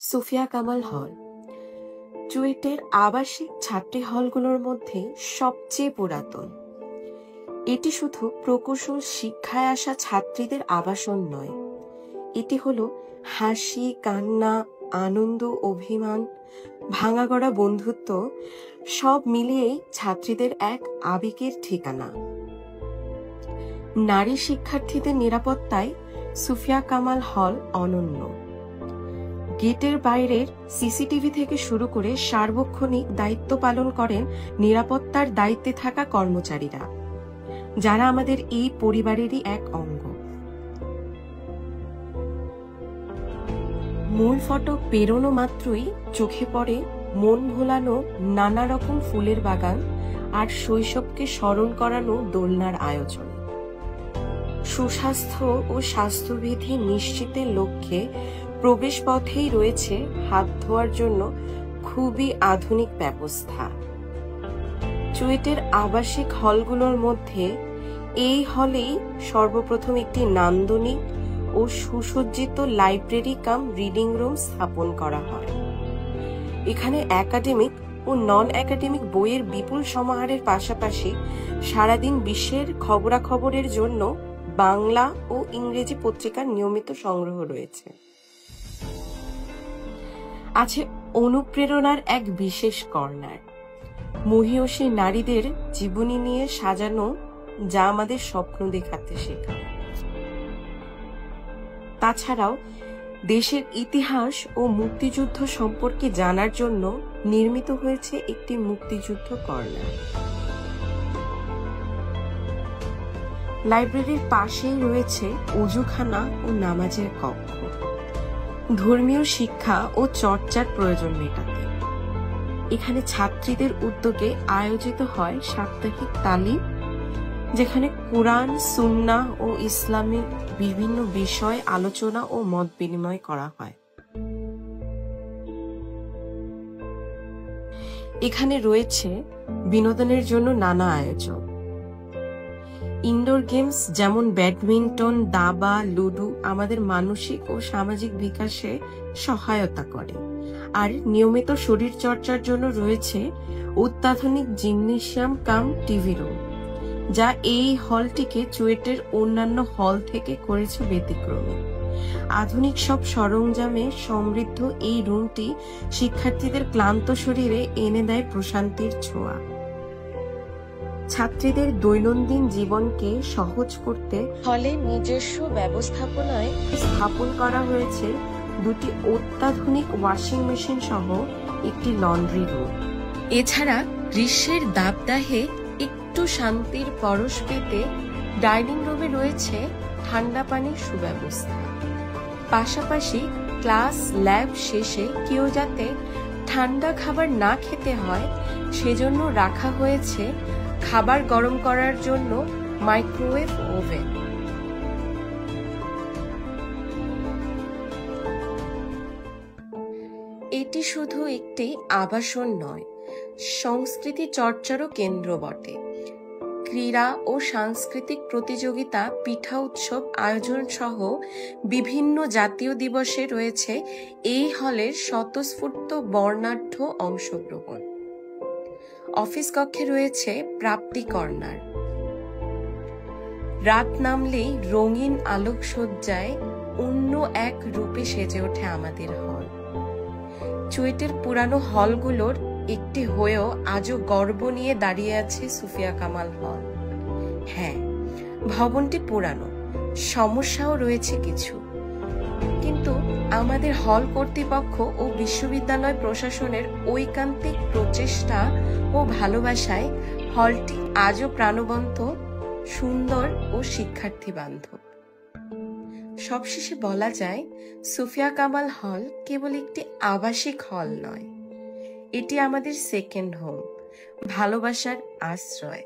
সুফিয়া কামাল হল চুয়েটের আবাসিক ছাত্রী হলগুলোর মধ্যে সবচেয়ে পুরাতন। এটি শুধু প্রকৌশল শিক্ষায় আসা ছাত্রীদের আবাসন নয়, এটি হলো হাসি, কান্না, আনন্দ, অভিমান, ভাঙাগড়া বন্ধুত্ব সব মিলিয়েই ছাত্রীদের এক আবেগের ঠিকানা। নারী শিক্ষার্থীদের নিরাপত্তায় সুফিয়া কামাল হল অনন্য। গেটের বাইরের সিসিটিভি থেকে শুরু করে সার্বক্ষণিক দায়িত্ব পালন করেন নিরাপত্তার দায়িত্বে থাকা কর্মচারীরা, যারা আমাদের এই পরিবারেরই এক অঙ্গ। মূল ফটক পেরোনো মাত্রই চোখে পড়ে মন ভোলানো নানা রকম ফুলের বাগান আর শৈশবকে স্মরণ করানো দোলনার আয়োজন। সুস্বাস্থ্য ও স্বাস্থ্যবিধি নিশ্চিতের লক্ষ্যে প্রবেশ পথেই রয়েছে হাত ধোয়ার জন্য খুবই আধুনিক ব্যবস্থা। চুয়েটের আবাসিক হলগুলোর মধ্যে এই হলেই সর্বপ্রথম একটি নান্দনিক ও সুসজ্জিত লাইব্রেরি কাম রিডিং রুম স্থাপন করা হয়। এখানে একাডেমিক ও নন একাডেমিক বইয়ের বিপুল সমাহারের পাশাপাশি সারাদিন বিশ্বের খবরাখবরের জন্য বাংলা ও ইংরেজি পত্রিকার নিয়মিত সংগ্রহ রয়েছে। আছে অনুপ্রেরণার এক বিশেষ কর্নার, মহীয়সী নারীদের জীবনী নিয়ে সাজানো, যা আমাদের স্বপ্ন দেখাতে শেখায়। তাছাড়াও দেশের ইতিহাস ও মুক্তিযুদ্ধ সম্পর্কে জানার জন্য নির্মিত হয়েছে একটি মুক্তিযুদ্ধ কর্নার। লাইব্রেরির পাশেই রয়েছে অজুখানা ও নামাজের কক্ষ, ধর্মীয় শিক্ষা ও চর্চার প্রয়োজন মেটাতে। এখানে ছাত্রীদের উদ্যোগে আয়োজিত হয় সাপ্তাহিক তালিম, যেখানে কোরআন, সুন্নাহ ও ইসলামের বিভিন্ন বিষয় আলোচনা ও মত বিনিময় করা হয়। এখানে রয়েছে বিনোদনের জন্য নানা আয়োজন। ইনডোর গেমস যেমন ব্যাডমিন্টন, দাবা, লুডো আমাদের মানসিক ও সামাজিক বিকাশে সহায়তা করে। আর নিয়মিত শরীর চর্চার জন্য রয়েছে অত্যাধুনিক জিমনেশিয়াম কাম টিভি রুম, যা এই হলটিকে চুয়েটের অন্যান্য হল থেকে করেছে ব্যতিক্রমী। আধুনিক সব সরঞ্জামে সমৃদ্ধ এই রুমটি শিক্ষার্থীদের ক্লান্ত শরীরে এনে দেয় প্রশান্তির ছোঁয়া। ছাত্রীদের দৈনন্দিন জীবনকে সহজ করতে হলে নিজস্ব ব্যবস্থাপনায় স্থাপন করা হয়েছে দুটি অত্যাধুনিক ওয়াশিং মেশিন সহ একটি লন্ড্রি রুম। এছাড়া গ্রীষ্মের দাবদাহে একটু শান্তির পরশ পেতে ডাইনিং রুমে রয়েছে ঠান্ডা পানির সুব্যবস্থা। পাশাপাশি ক্লাস, ল্যাব শেষে কেউ যাতে ঠান্ডা খাবার না খেতে হয় সেজন্য রাখা হয়েছে খাবার গরম করার জন্য মাইক্রোওয়েভ ওভেন। এটি শুধু একটি আবাসন নয়, সংস্কৃতি চর্চারও কেন্দ্র বটে। ক্রীড়া ও সাংস্কৃতিক প্রতিযোগিতা, পিঠা উৎসব আয়োজন সহ বিভিন্ন জাতীয় দিবসে রয়েছে এই হলের স্বতঃস্ফূর্ত বর্ণাঢ্য অংশগ্রহণ। অফিস কক্ষে রয়েছে প্রাপ্তি কর্নার। রাত নামলেই রঙিন আলোকসজ্জায় অন্য এক রূপে সেজে ওঠে আমাদের হল। চুয়েটের পুরানো হলগুলোর একটি হয়েও আজও গর্ব নিয়ে দাঁড়িয়ে আছে সুফিয়া কামাল হল। হ্যাঁ, ভবনটি পুরানো, সমস্যাও রয়েছে কিছু, কিন্তু আমাদের হল কর্তৃপক্ষ ও বিশ্ববিদ্যালয় প্রশাসনের ঐকান্তিক প্রচেষ্টা ও ভালোবাসায় হলটি আজও প্রাণবন্ত, সুন্দর ও শিক্ষার্থী বান্ধব। সবশেষে বলা যায়, সুফিয়া কামাল হল কেবল একটি আবাসিক হল নয়, এটি আমাদের সেকেন্ড হোম, ভালোবাসার আশ্রয়।